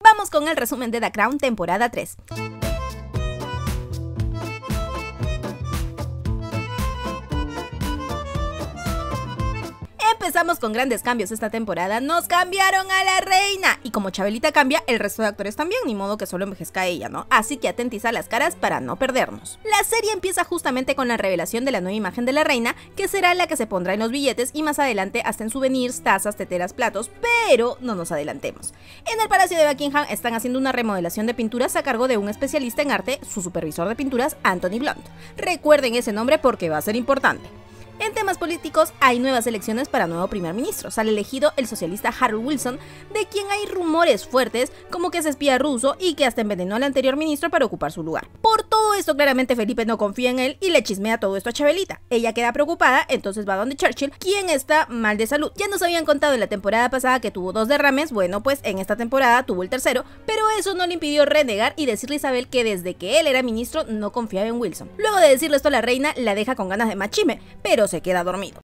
Vamos con el resumen de The Crown temporada 3. Empezamos con grandes cambios esta temporada, nos cambiaron a la reina y como Chabelita cambia, el resto de actores también, ni modo que solo envejezca ella, ¿no? Así que atentiza las caras para no perdernos. La serie empieza justamente con la revelación de la nueva imagen de la reina, que será la que se pondrá en los billetes y más adelante hasta en souvenirs, tazas, teteras, platos, pero no nos adelantemos. En el Palacio de Buckingham están haciendo una remodelación de pinturas a cargo de un especialista en arte, su supervisor de pinturas, Anthony Blunt. Recuerden ese nombre porque va a ser importante. En temas políticos, hay nuevas elecciones para nuevo primer ministro. Sale elegido el socialista Harold Wilson, de quien hay rumores fuertes como que es espía ruso y que hasta envenenó al anterior ministro para ocupar su lugar. Por todo esto, claramente Felipe no confía en él y le chismea todo esto a Chabelita. Ella queda preocupada, entonces va donde Churchill, quien está mal de salud. Ya nos habían contado en la temporada pasada que tuvo 2 derrames, bueno pues en esta temporada tuvo el tercero, pero eso no le impidió renegar y decirle a Isabel que desde que él era ministro no confiaba en Wilson. Luego de decirle esto a la reina, la deja con ganas de más chisme, pero se queda dormido.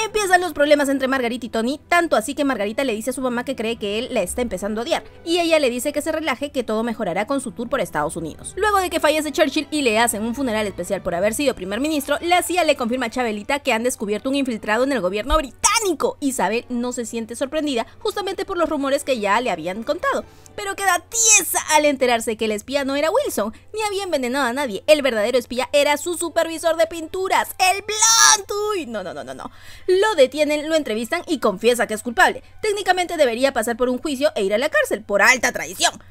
Empiezan los problemas entre Margarita y Tony, tanto así que Margarita le dice a su mamá que cree que él la está empezando a odiar, y ella le dice que se relaje, que todo mejorará con su tour por Estados Unidos. Luego de que fallece Churchill y le hacen un funeral especial por haber sido primer ministro, la CIA le confirma a Chabelita que han descubierto un infiltrado en el gobierno británico. Isabel no se siente sorprendida, justamente por los rumores que ya le habían contado, pero queda tiesa al enterarse que el espía no era Wilson, ni había envenenado a nadie. El verdadero espía era su supervisor de pinturas, el Blunt. Uy, no. Lo detienen, lo entrevistan y confiesa que es culpable. Técnicamente debería pasar por un juicio e ir a la cárcel por alta traición.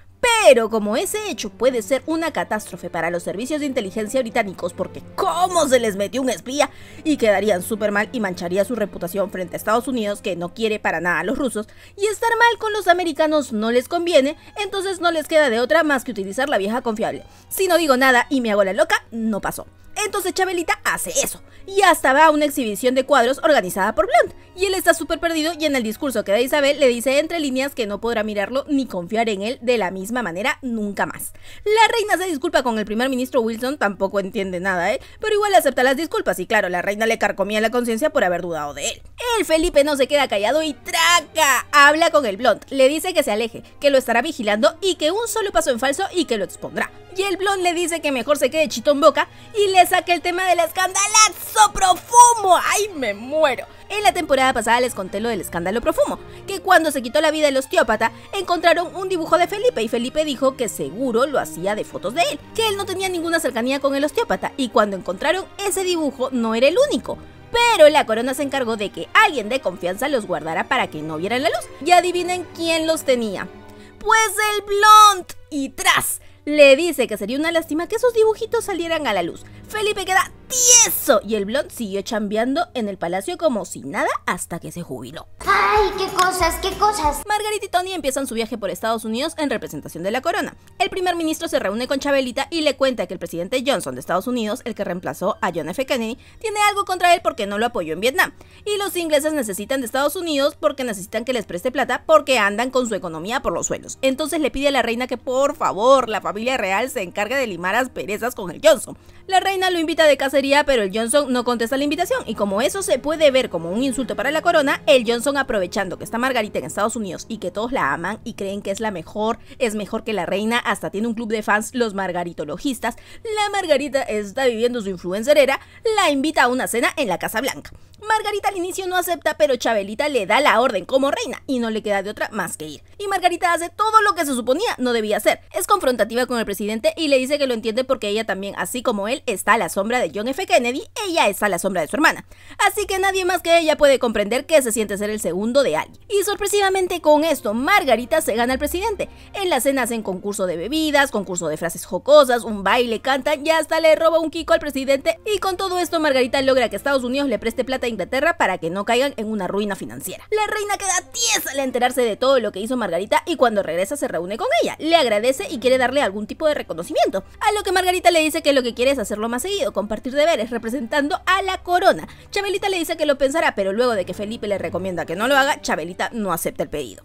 Pero como ese hecho puede ser una catástrofe para los servicios de inteligencia británicos, porque cómo se les metió un espía, y quedarían súper mal y mancharía su reputación frente a Estados Unidos, que no quiere para nada a los rusos, y estar mal con los americanos no les conviene, entonces no les queda de otra más que utilizar la vieja confiable. Si no digo nada y me hago la loca, no pasó. Entonces Chabelita hace eso, y hasta va a una exhibición de cuadros organizada por Blunt, y él está súper perdido y en el discurso que da Isabel le dice entre líneas que no podrá mirarlo ni confiar en él de la misma manera nunca más. La reina se disculpa con el primer ministro Wilson, tampoco entiende nada, pero igual acepta las disculpas y claro, la reina le carcomía la conciencia por haber dudado de él. El Felipe no se queda callado y traca, habla con el Blunt, le dice que se aleje, que lo estará vigilando y que un solo paso en falso y que lo expondrá. Y el Blunt le dice que mejor se quede chitón boca y le saca el tema del escandalazo Profumo. ¡Ay, me muero! En la temporada pasada les conté lo del escándalo Profumo, que cuando se quitó la vida el osteópata, encontraron un dibujo de Felipe y Felipe dijo que seguro lo hacía de fotos de él, que él no tenía ninguna cercanía con el osteópata y cuando encontraron ese dibujo no era el único. Pero la corona se encargó de que alguien de confianza los guardara para que no vieran la luz. Y adivinen quién los tenía. Pues el Blunt. Y tras, le dice que sería una lástima que esos dibujitos salieran a la luz. Felipe queda tieso y el Blunt siguió chambeando en el palacio como si nada hasta que se jubiló. ¡Ay, qué cosas! Margarita y Tony empiezan su viaje por Estados Unidos en representación de la corona. El primer ministro se reúne con Chabelita y le cuenta que el presidente Johnson de Estados Unidos, el que reemplazó a John F. Kennedy, tiene algo contra él porque no lo apoyó en Vietnam. Y los ingleses necesitan de Estados Unidos porque necesitan que les preste plata porque andan con su economía por los suelos. Entonces le pide a la reina que por favor la familia real se encargue de limar asperezas con el Johnson. La reina lo invita de cacería, pero el Johnson no contesta la invitación y como eso se puede ver como un insulto para la corona, el Johnson, aprovechando que está Margarita en Estados Unidos y que todos la aman y creen que es la mejor, es mejor que la reina, hasta tiene un club de fans, los margaritologistas, la Margarita está viviendo su influencer era, la invita a una cena en la Casa Blanca. Margarita al inicio no acepta, pero Chabelita le da la orden como reina y no le queda de otra más que ir. Y Margarita hace todo lo que se suponía no debía hacer. Es confrontativa con el presidente y le dice que lo entiende porque ella también, así como él, está a la sombra de John F. Kennedy, ella está a la sombra de su hermana. Así que nadie más que ella puede comprender que se siente ser el segundo de alguien. Y sorpresivamente con esto, Margarita se gana al presidente. En la cena hacen concurso de bebidas, concurso de frases jocosas, un baile, cantan y hasta le roba un kiko al presidente. Y con todo esto Margarita logra que Estados Unidos le preste plata a Inglaterra para que no caigan en una ruina financiera. La reina queda tiesa al enterarse de todo lo que hizo Margarita y cuando regresa se reúne con ella, le agradece y quiere darle algún tipo de reconocimiento, a lo que Margarita le dice que lo que quiere es hacerlo más seguido, compartir deberes representando a la corona. Chabelita le dice que lo pensará, pero luego de que Felipe le recomienda que no lo haga, Chabelita no acepta el pedido.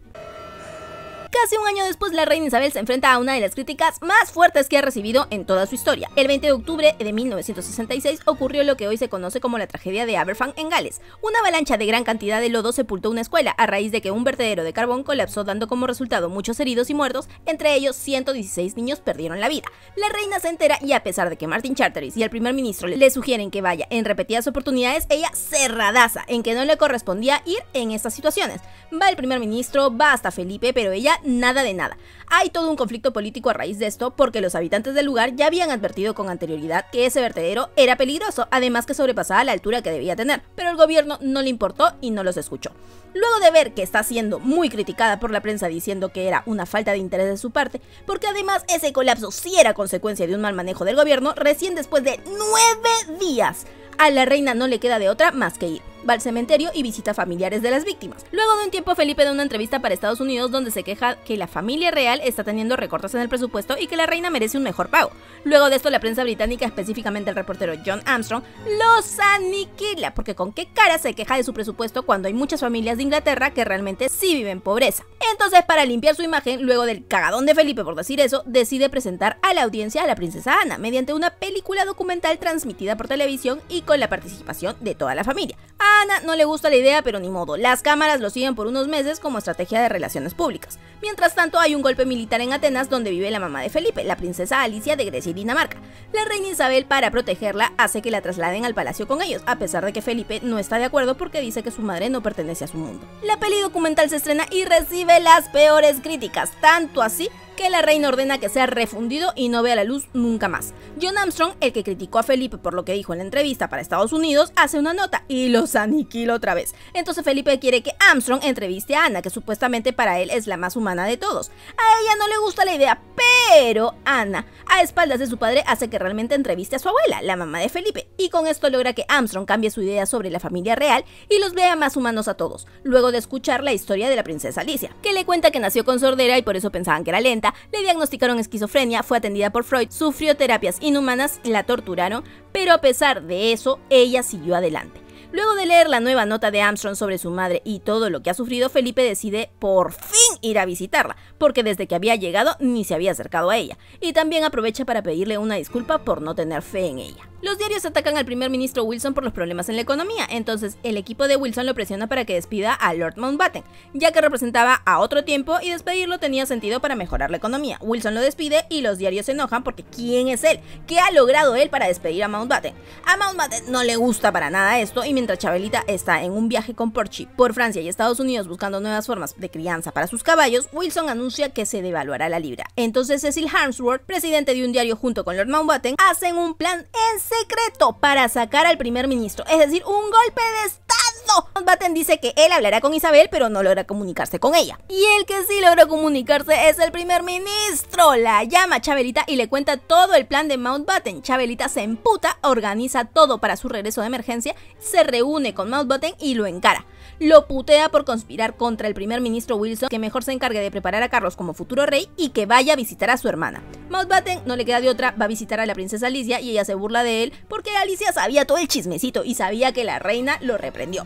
Casi un año después, la reina Isabel se enfrenta a una de las críticas más fuertes que ha recibido en toda su historia. El 20 de octubre de 1966 ocurrió lo que hoy se conoce como la tragedia de Aberfan en Gales. Una avalancha de gran cantidad de lodo sepultó una escuela a raíz de que un vertedero de carbón colapsó, dando como resultado muchos heridos y muertos, entre ellos 116 niños perdieron la vida. La reina se entera y, a pesar de que Martin Charteris y el primer ministro le sugieren que vaya en repetidas oportunidades, ella cerradaza en que no le correspondía ir en estas situaciones. Va el primer ministro, va hasta Felipe, pero ella nada de nada. Hay todo un conflicto político a raíz de esto, porque los habitantes del lugar ya habían advertido con anterioridad que ese vertedero era peligroso, además que sobrepasaba la altura que debía tener, pero el gobierno no le importó y no los escuchó. Luego de ver que está siendo muy criticada por la prensa diciendo que era una falta de interés de su parte, porque además ese colapso sí era consecuencia de un mal manejo del gobierno, recién después de 9 días, a la reina no le queda de otra más que ir. Va al cementerio y visita familiares de las víctimas. Luego de un tiempo, Felipe da una entrevista para Estados Unidos donde se queja que la familia real está teniendo recortes en el presupuesto y que la reina merece un mejor pago. Luego de esto, la prensa británica, específicamente el reportero John Armstrong, los aniquila, porque con qué cara se queja de su presupuesto cuando hay muchas familias de Inglaterra que realmente sí viven pobreza. Entonces, para limpiar su imagen, luego del cagadón de Felipe por decir eso, decide presentar a la audiencia a la princesa Ana mediante una película documental transmitida por televisión y con la participación de toda la familia. A Ana no le gusta la idea, pero ni modo, las cámaras lo siguen por unos meses como estrategia de relaciones públicas. Mientras tanto, hay un golpe militar en Atenas donde vive la mamá de Felipe, la princesa Alicia de Grecia y Dinamarca. La reina Isabel, para protegerla, hace que la trasladen al palacio con ellos, a pesar de que Felipe no está de acuerdo porque dice que su madre no pertenece a su mundo. La peli documental se estrena y recibe las peores críticas, tanto así que la reina ordena que sea refundido y no vea la luz nunca más. John Armstrong, el que criticó a Felipe por lo que dijo en la entrevista para Estados Unidos, hace una nota y los aniquila otra vez. Entonces Felipe quiere que Armstrong entreviste a Ana, que supuestamente para él es la más humana de todos. A ella no le gusta la idea, pero Ana, a espaldas de su padre, hace que realmente entreviste a su abuela, la mamá de Felipe, y con esto logra que Armstrong cambie su idea sobre la familia real y los vea más humanos a todos, luego de escuchar la historia de la princesa Alicia, que le cuenta que nació con sordera y por eso pensaban que era lenta, le diagnosticaron esquizofrenia, fue atendida por Freud, sufrió terapias inhumanas, la torturaron, pero a pesar de eso, ella siguió adelante. Luego de leer la nueva nota de Armstrong sobre su madre y todo lo que ha sufrido, Felipe decide por fin ir a visitarla, porque desde que había llegado ni se había acercado a ella, y también aprovecha para pedirle una disculpa por no tener fe en ella. Los diarios atacan al primer ministro Wilson por los problemas en la economía, entonces el equipo de Wilson lo presiona para que despida a Lord Mountbatten, ya que representaba a otro tiempo y despedirlo tenía sentido para mejorar la economía. Wilson lo despide y los diarios se enojan porque ¿quién es él? ¿Qué ha logrado él para despedir a Mountbatten? A Mountbatten no le gusta para nada esto, y mientras Chabelita está en un viaje con Porchi por Francia y Estados Unidos buscando nuevas formas de crianza para sus caballos, Wilson anuncia que se devaluará la libra. Entonces Cecil Harmsworth, presidente de un diario junto con Lord Mountbatten, hacen un plan en secreto para sacar al primer ministro, es decir, un golpe de estado. Mountbatten dice que él hablará con Isabel, pero no logra comunicarse con ella. Y el que sí logra comunicarse es el primer ministro. La llama a Chabelita y le cuenta todo el plan de Mountbatten. Chabelita se emputa, organiza todo para su regreso de emergencia, se reúne con Mountbatten y lo encara. Lo putea por conspirar contra el primer ministro Wilson, que mejor se encargue de preparar a Carlos como futuro rey y que vaya a visitar a su hermana. Mountbatten no le queda de otra, va a visitar a la princesa Alicia y ella se burla de él porque Alicia sabía todo el chismecito y sabía que la reina lo reprendió.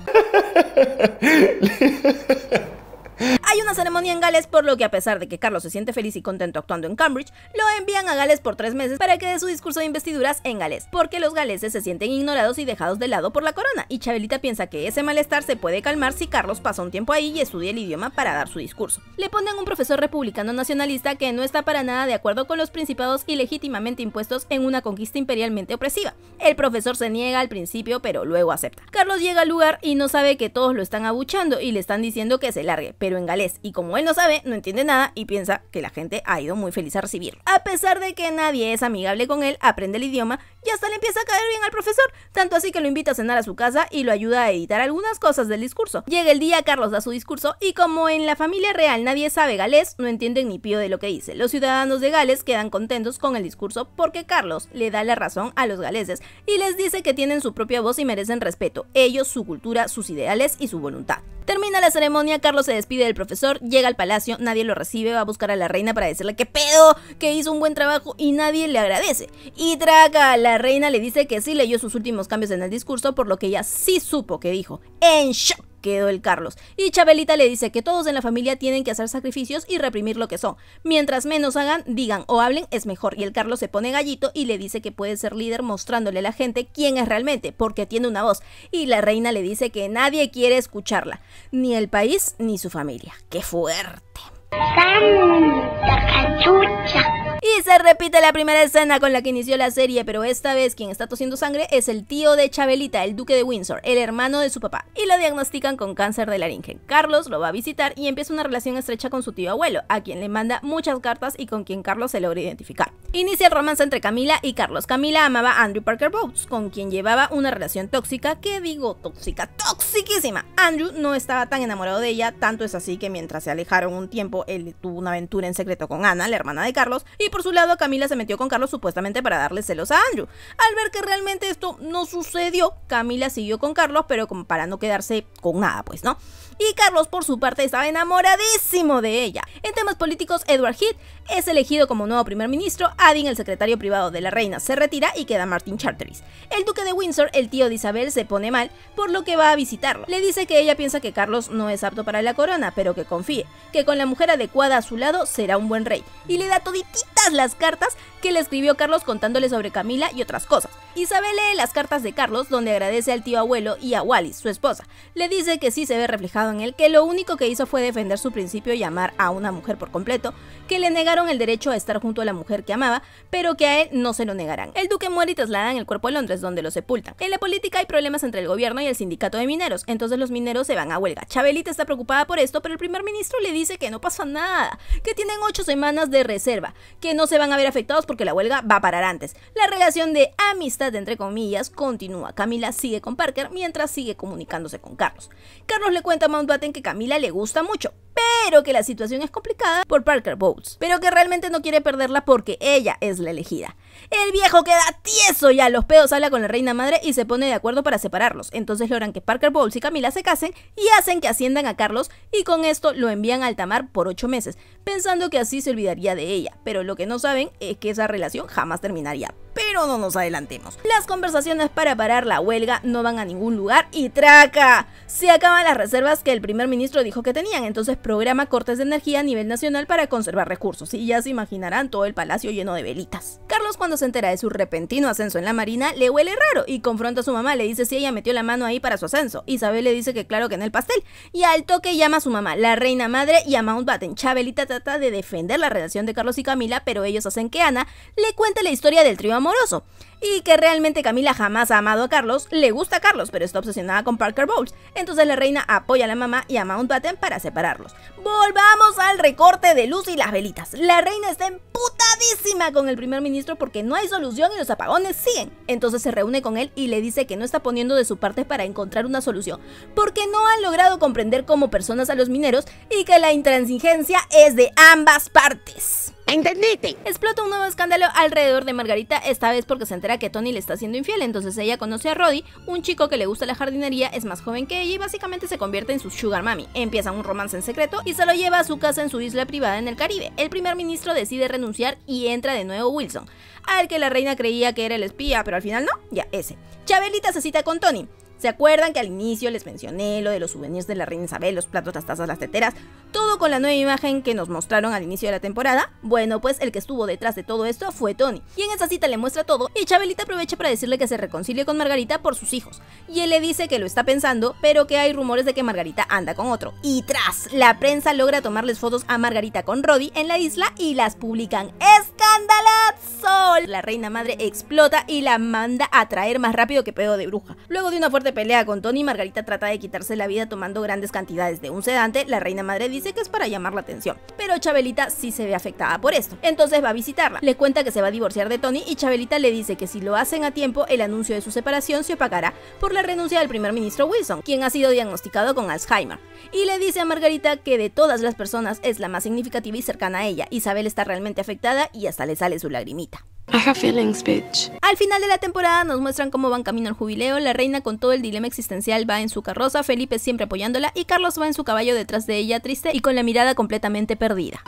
Hay una ceremonia en Gales, por lo que a pesar de que Carlos se siente feliz y contento actuando en Cambridge, lo envían a Gales por 3 meses para que dé su discurso de investiduras en galés, porque los galeses se sienten ignorados y dejados de lado por la corona, y Chabelita piensa que ese malestar se puede calmar si Carlos pasa un tiempo ahí y estudia el idioma para dar su discurso. Le ponen un profesor republicano nacionalista que no está para nada de acuerdo con los principados ilegítimamente impuestos en una conquista imperialmente opresiva. El profesor se niega al principio, pero luego acepta. Carlos llega al lugar y no sabe que todos lo están abuchando y le están diciendo que se largue, pero en galés, y como él no sabe, no entiende nada y piensa que la gente ha ido muy feliz a recibirlo. A pesar de que nadie es amigable con él, aprende el idioma y hasta le empieza a caer bien al profesor, tanto así que lo invita a cenar a su casa y lo ayuda a editar algunas cosas del discurso. Llega el día, Carlos da su discurso y como en la familia real nadie sabe galés, no entienden ni pío de lo que dice. Los ciudadanos de Gales quedan contentos con el discurso porque Carlos le da la razón a los galeses y les dice que tienen su propia voz y merecen respeto, ellos, su cultura, sus ideales y su voluntad. Termina la ceremonia, Carlos se despide del profesor, llega al palacio, nadie lo recibe, va a buscar a la reina para decirle que pedo, que hizo un buen trabajo y nadie le agradece. Y traga, la reina le dice que sí leyó sus últimos cambios en el discurso, por lo que ella sí supo que dijo, en shock. quedó el Carlos. Y Chabelita le dice que todos en la familia tienen que hacer sacrificios y reprimir lo que son. Mientras menos hagan, digan o hablen es mejor. Y el Carlos se pone gallito y le dice que puede ser líder mostrándole a la gente quién es realmente, porque tiene una voz. Y la reina le dice que nadie quiere escucharla, ni el país ni su familia. ¡Qué fuerte! ¡Santa cachucha! Y se repite la primera escena con la que inició la serie, pero esta vez quien está tosiendo sangre es el tío de Chabelita, el duque de Windsor, el hermano de su papá, y lo diagnostican con cáncer de laringe. Carlos lo va a visitar y empieza una relación estrecha con su tío abuelo, a quien le manda muchas cartas y con quien Carlos se logra identificar. Inicia el romance entre Camila y Carlos. Camila amaba a Andrew Parker Bowles, con quien llevaba una relación tóxica, toxiquísima. Andrew no estaba tan enamorado de ella, tanto es así que mientras se alejaron un tiempo, él tuvo una aventura en secreto con Anna, la hermana de Carlos, y por su lado Camila se metió con Carlos supuestamente para darle celos a Andrew. Al ver que realmente esto no sucedió, Camila siguió con Carlos, pero como para no quedarse con nada, pues, ¿no? Y Carlos por su parte estaba enamoradísimo de ella. En temas políticos, Edward Heath es elegido como nuevo primer ministro, Addin, el secretario privado de la reina, se retira y queda Martin Charteris. El duque de Windsor, el tío de Isabel, se pone mal, por lo que va a visitarlo. Le dice que ella piensa que Carlos no es apto para la corona, pero que confíe, que con la mujer adecuada a su lado será un buen rey, y le da todititas las cartas que le escribió Carlos contándole sobre Camila y otras cosas. Isabel lee las cartas de Carlos donde agradece al tío abuelo y a Wallis, su esposa. Le dice que sí se ve reflejado en él, que lo único que hizo fue defender su principio y amar a una mujer por completo, que le negaron el derecho a estar junto a la mujer que amaba, pero que a él no se lo negarán. El duque muere y trasladan el cuerpo a Londres, donde lo sepultan. En la política hay problemas entre el gobierno y el sindicato de mineros, entonces los mineros se van a huelga. Chabelita está preocupada por esto, pero el primer ministro le dice que no pasa nada, que tienen 8 semanas de reserva, que no se van a ver afectados porque la huelga va a parar antes. La relación de amistad, entre comillas, continúa. Camila sigue con Parker mientras sigue comunicándose con Carlos. Carlos le cuenta a Mountbatten que Camila le gusta mucho, pero que la situación es complicada por Parker Bowles, pero que realmente no quiere perderla porque ella es la elegida. El viejo queda tieso ya, los pedos, habla con la reina madre y se pone de acuerdo para separarlos. Entonces logran que Parker Bowles y Camila se casen y hacen que asciendan a Carlos, y con esto lo envían a alta mar por 8 meses, pensando que así se olvidaría de ella, pero lo que no saben es que esa relación jamás terminaría. Pero no nos adelantemos. Las conversaciones para parar la huelga no van a ningún lugar y ¡traca! Se acaban las reservas que el primer ministro dijo que tenían, entonces programa cortes de energía a nivel nacional para conservar recursos, y ya se imaginarán todo el palacio lleno de velitas. Carlos, cuando se entera de su repentino ascenso en la marina, le huele raro y confronta a su mamá, le dice si ella metió la mano ahí para su ascenso. Isabel le dice que claro que en el pastel, y al toque llama a su mamá, la reina madre, y a Mountbatten. Chabelita trata de defender la relación de Carlos y Camila, pero ellos hacen que Ana le cuente la historia del trío amoroso, y que realmente Camila jamás ha amado a Carlos, le gusta a Carlos, pero está obsesionada con Parker Bowles. Entonces la reina apoya a la mamá y a Mountbatten para separarlos. Volvamos al recorte de luz y las velitas. La reina está emputadísima con el primer ministro porque no hay solución y los apagones siguen. Entonces se reúne con él y le dice que no está poniendo de su parte para encontrar una solución, porque no han logrado comprender como personas a los mineros y que la intransigencia es de ambas partes. ¿Entendiste? Explota un nuevo escándalo alrededor de Margarita, esta vez porque se entera que Tony le está siendo infiel. Entonces ella conoce a Roddy, un chico que le gusta la jardinería, es más joven que ella y básicamente se convierte en su sugar mami. Empiezan un romance en secreto y se lo lleva a su casa en su isla privada en el Caribe. El primer ministro decide renunciar y entra de nuevo Wilson, al que la reina creía que era el espía, pero al final no, ya ese. Chabelita se cita con Tony. ¿Se acuerdan que al inicio les mencioné lo de los souvenirs de la reina Isabel, los platos, las tazas, las teteras? Todo con la nueva imagen que nos mostraron al inicio de la temporada. Bueno, pues el que estuvo detrás de todo esto fue Tony, y en esa cita le muestra todo, y Chabelita aprovecha para decirle que se reconcilie con Margarita por sus hijos, y él le dice que lo está pensando, pero que hay rumores de que Margarita anda con otro. Y tras, la prensa logra tomarles fotos a Margarita con Roddy en la isla y las publican. ¡Escandalazo! La reina madre explota y la manda a traer más rápido que pedo de bruja. Luego de una fuerte pelea con Tony, Margarita trata de quitarse la vida tomando grandes cantidades de un sedante. La reina madre dice que es para llamar la atención, pero Chabelita sí se ve afectada por esto, entonces va a visitarla. Le cuenta que se va a divorciar de Tony y Chabelita le dice que si lo hacen a tiempo, el anuncio de su separación se opacará por la renuncia del primer ministro Wilson, quien ha sido diagnosticado con Alzheimer. Y le dice a Margarita que de todas las personas es la más significativa y cercana a ella. Isabel está realmente afectada y hasta le sale su lagrimita. I have feelings, bitch. Al final de la temporada nos muestran cómo van camino al jubileo. La reina, con todo el dilema existencial, va en su carroza, Felipe siempre apoyándola y Carlos va en su caballo detrás de ella, triste y con la mirada completamente perdida.